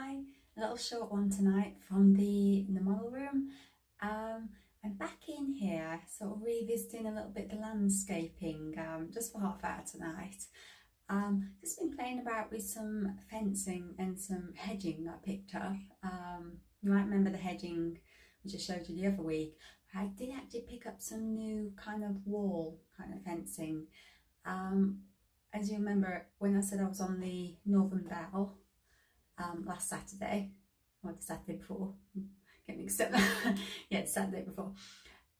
Hi, a little short one tonight from the model room. I'm back in here, sort of revisiting a little bit the landscaping, just for half hour tonight. Just been playing about with some fencing and some hedging that I picked up. You might remember the hedging which I showed you the other week. I did actually pick up some new kind of wall kind of fencing. As you remember when I said I was on the Northern Bell last Saturday, or the Saturday before, get mixed up. Yeah, the Saturday before.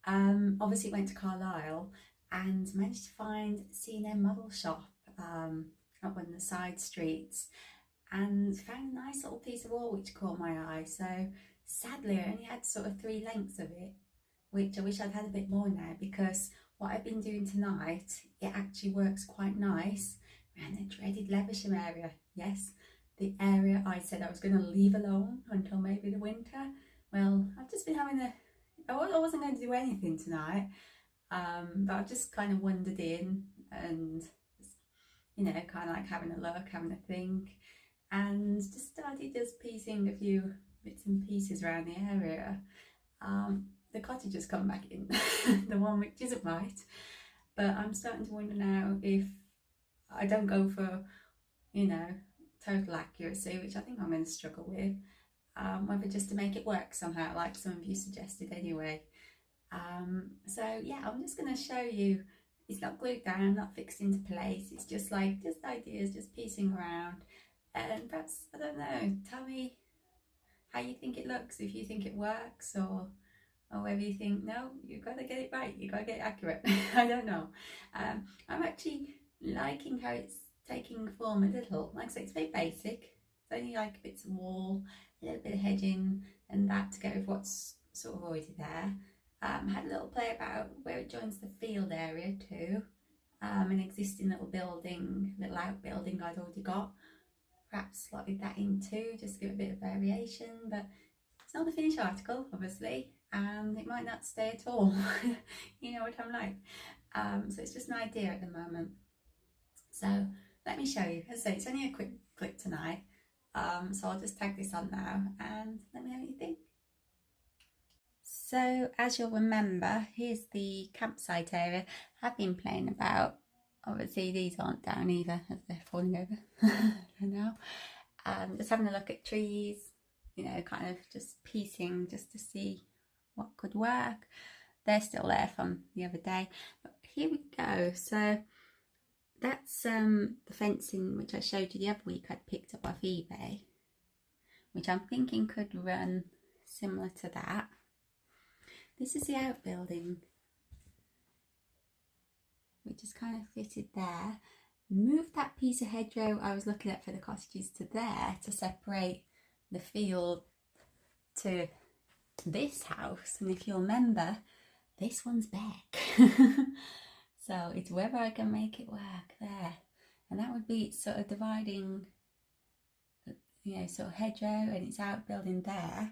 Obviously went to Carlisle and managed to find C&M model shop up one of the side streets, and found a nice little piece of wall which caught my eye. So sadly I only had sort of 3 lengths of it, which I wish I'd had a bit more now, because what I've been doing tonight, it actually works quite nice around the dreaded Levisham area. Yes, the area I said I was going to leave alone until maybe the winter. Well, I've just been having I wasn't going to do anything tonight, but I've just kind of wandered in and, you know, kind of like having a look, having a think, and just started just piecing a few bits and pieces around the area. The cottage has come back in, the one which isn't right, but I'm starting to wonder now if I don't go for, you know, total accuracy, which I think I'm going to struggle with, whether just to make it work somehow, like some of you suggested anyway. So yeah, I'm just going to show you. It's not glued down, not fixed into place. It's just like, just ideas, just piecing around. And perhaps, I don't know, tell me how you think it looks, if you think it works, or whether you think, no, you've got to get it right, you've got to get it accurate. I don't know. I'm actually liking how it's taking form a little. Like I say, it's very basic. It's only like bits of wall, a little bit of hedging and that to go with what's sort of already there. Had a little play about where it joins the field area too. An existing little building, little outbuilding I'd already got. Perhaps slotted that in too, just to give a bit of variation, but it's not the finished article, obviously, and it might not stay at all. You know what I'm like. So it's just an idea at the moment. So let me show you. As I say, it's only a quick clip tonight, so I'll just tag this on now and let me know what you think. So as you'll remember, here's the campsite area I've been playing about. Obviously these aren't down either, as they're falling over for now. Just having a look at trees, you know, kind of just piecing just to see what could work. They're still there from the other day, but here we go. So that's the fencing which I showed you the other week I'd picked up off eBay, which I'm thinking could run similar to that. This is the outbuilding, which is kind of fitted there. Moved that piece of hedgerow I was looking at for the cottages to there to separate the field to this house, and if you'll remember, this one's back. So it's whether I can make it work there, and that would be sort of dividing, you know, sort of hedgerow and it's outbuilding there.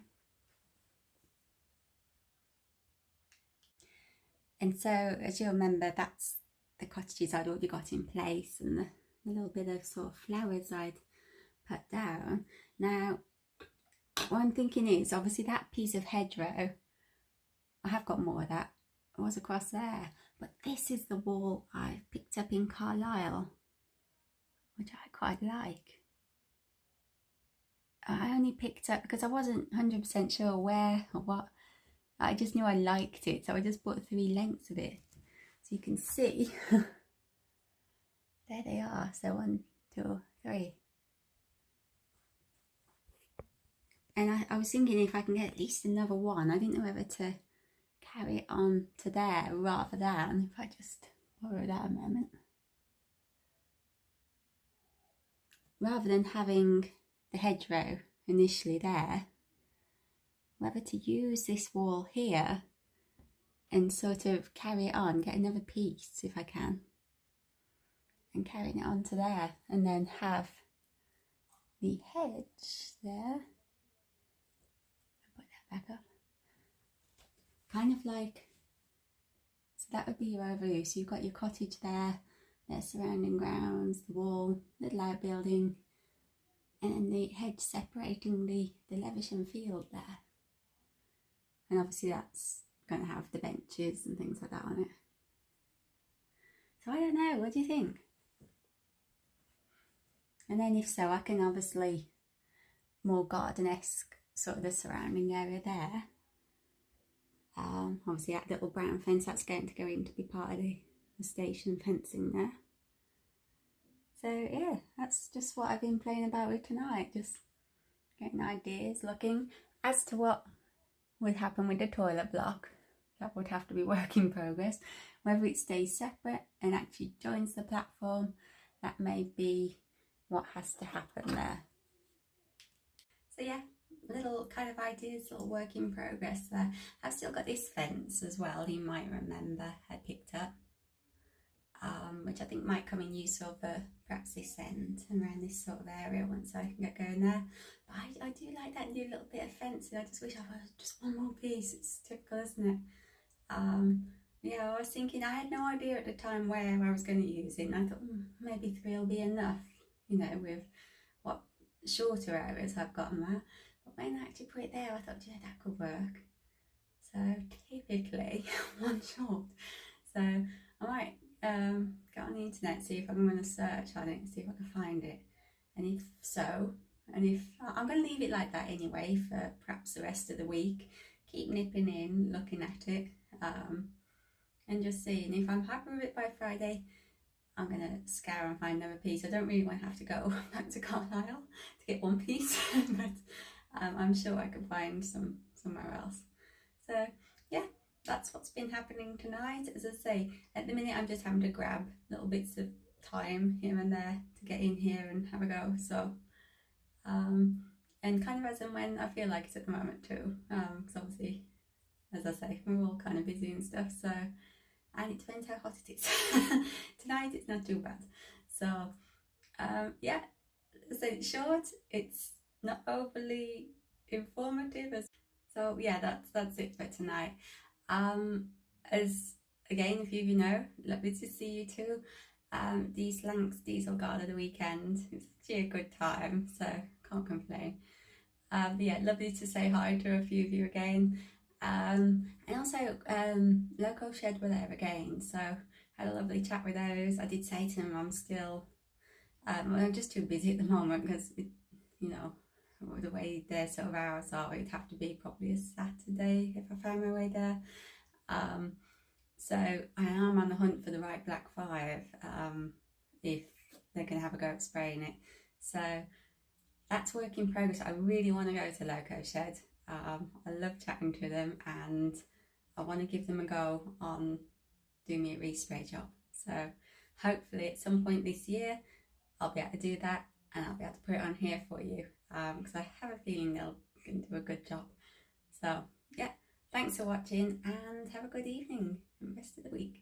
And so as you remember, that's the cottages I'd already got in place, and the little bit of sort of flowers I'd put down. Now what I'm thinking is, obviously that piece of hedgerow, I have got more of that, it was across there, but this is the wall I picked up in Carlisle, which I quite like. I only picked up because I wasn't 100% sure where or what. I just knew I liked it, so I just bought 3 lengths of it. So you can see, there they are. So 1, 2, 3. And I was thinking if I can get at least another one. I didn't know whether to carry it on to there rather than if I just borrow that a moment. Rather than having the hedgerow initially there, whether to use this wall here and sort of carry it on, get another piece if I can, and carrying it on to there, and then have the hedge there. Put that back up. Kind of like, so that would be your overview. So you've got your cottage there, their surrounding grounds, the wall, little outbuilding, and then the hedge separating the Levisham field there. And obviously that's going to have the benches and things like that on it. So I don't know, what do you think? And then if so, I can obviously more garden-esque sort of the surrounding area there. Obviously that little brown fence, that's going to go in to be part of the station fencing there. So yeah, that's just what I've been playing about with tonight, just getting ideas, looking. As to what would happen with the toilet block, that would have to be work in progress. Whether it stays separate and actually joins the platform, that may be what has to happen there. So yeah, little kind of ideas, little work in progress there. I've still got this fence as well, you might remember I picked up, which I think might come in useful for perhaps this end and around this sort of area once I can get going there. But I do like that new little bit of fencing. I just wish I had just one more piece. It's typical, isn't it? Yeah, I was thinking, I had no idea at the time where I was going to use it, and I thought maybe 3 will be enough, you know, with what shorter areas I've got on that. But when I actually put it there, I thought, yeah, that could work. So typically one short. So I might go on the internet, see if I'm going to search on it, see if I can find it. And if so, and if I'm going to leave it like that anyway for perhaps the rest of the week, keep nipping in, looking at it, and just seeing. If I'm happy with it by Friday, I'm going to scour and find another piece. I don't really want to have to go back to Carlisle to get one piece, but I'm sure I can find somewhere else. So yeah, that's what's been happening tonight. As I say, at the minute I'm just having to grab little bits of time here and there to get in here and have a go. So and kind of as and when I feel like it at the moment too, because obviously, as I say, we're all kind of busy and stuff, so, and it depends how hot it is. Tonight it's not too bad. So yeah, so it's short, it's not overly informative, so yeah, that's it for tonight. As again, if you know, lovely to see you too. These Lancs Diesel Guard of the weekend, it's actually a good time, so can't complain. Yeah, lovely to say hi to a few of you again. And also Local Shed were there again, so had a lovely chat with those. I did say to them I'm still I'm just too busy at the moment because you know, the way their sort of hours are, it'd have to be probably a Saturday if I found my way there. So I am on the hunt for the right Black 5 if they're going to have a go at spraying it. So that's work in progress. I really want to go to Local Shed. I love chatting to them and I want to give them a go on doing me a respray job. So hopefully at some point this year I'll be able to do that and I'll be able to put it on here for you because I have a feeling they'll do a good job. So yeah, thanks for watching and have a good evening and rest of the week.